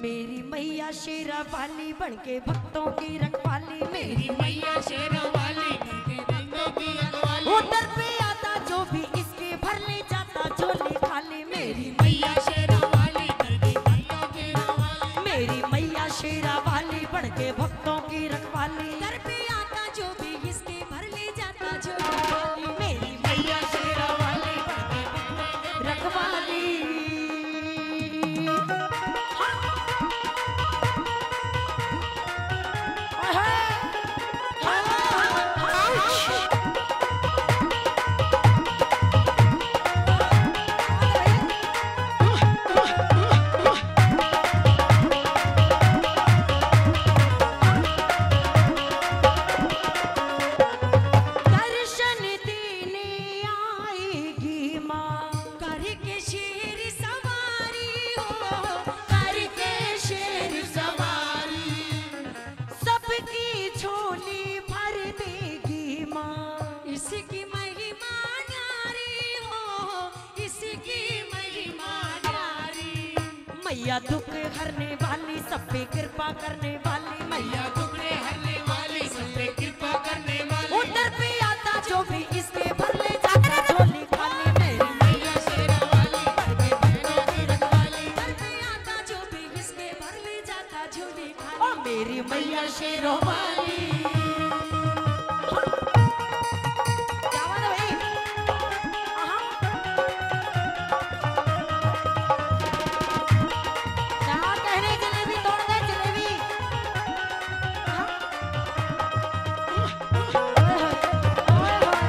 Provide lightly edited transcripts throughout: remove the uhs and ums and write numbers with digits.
मेरी मैया शेरा वाली बनके भक्तों की रखवाली, मेरी मैया शेरा वाली बनके भक्तों की रखवाली। उधर पे आता जो भी इसके भर ले जाता झोली खाली, मेरी मैया शेरा वाली बनके भक्तों की रखवाली। मेरी मैया शेरा वाली बनके भक्तों की रखवाली। दर पे आता जो भी इसके भर ले जाता झोली खाली, मेरी मैया शेरा वाली बनके भक्तों की रखवाली। दर्शन देने आएगी माँ, करके शेर सवारी हो, करके शेर सवारी, सबकी झोली भर देगी माँ। इसकी महिमा न्यारी हो, इसकी महिमा न्यारी। मैया दुख हरने वाली, सब पे कृपा करने वाली, मैया टुकड़े हरने वाली, सब पे कृपा करने वाली। उधर पे आता जो भी इसके भर ले जाता झोली खाली, मेरी मैया शेरा वाली बनके भक्तों की रखवाली। दर पे आता जो भी इसके भर ले जाता झोली खाली, ओ मेरी मैया शेरों वाली। क्या बात है भाई? आहा। क्या कहने जलेबी तोड़ दे जलेबी। आहा। ओए होए, ओए होए।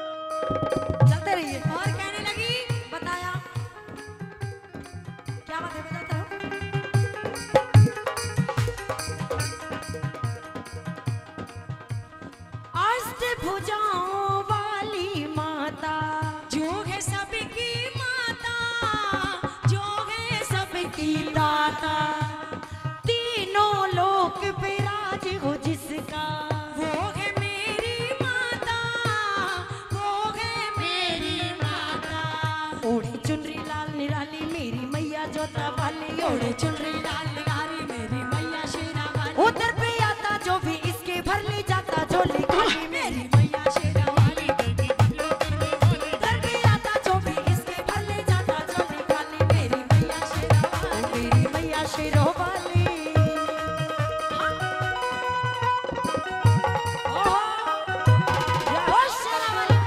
चलते रहिए। और कहने लगी, बताया क्या बात है, बताता हूँ। अष्टभुजाओं वाली माता, जो है सबकी माता, जो है सबकी दाता, तीनों लोक पे राज हो जिसका, वो है मेरी माता, वो है मेरी माता। ओढ़ी चुनरी लाल निराली, मेरी मैया जोता वाली, ओढ़े चुनरी लाल निगारी, मेरी मैया शेरा वाली। उधर पे आता जो भी इसके भर ले जाता झोली खाली, मेरी मैया शेरा वाली, बनके भक्तों की रखवाली। उधर पे आता जो भी इसके भर ले जाता झोली खाली, मेरी मैया शेरा वाली। मेरी मैया शेरों वाली। ओहो, जय हो शेरा वाली।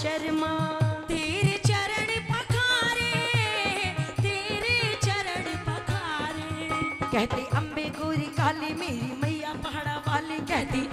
शर्मा। तेरे चरण पखारे, तेरे चरण पखारे। कहते अम्बे गोरी काली मेरी मैया पहाड़ा वाली, कहती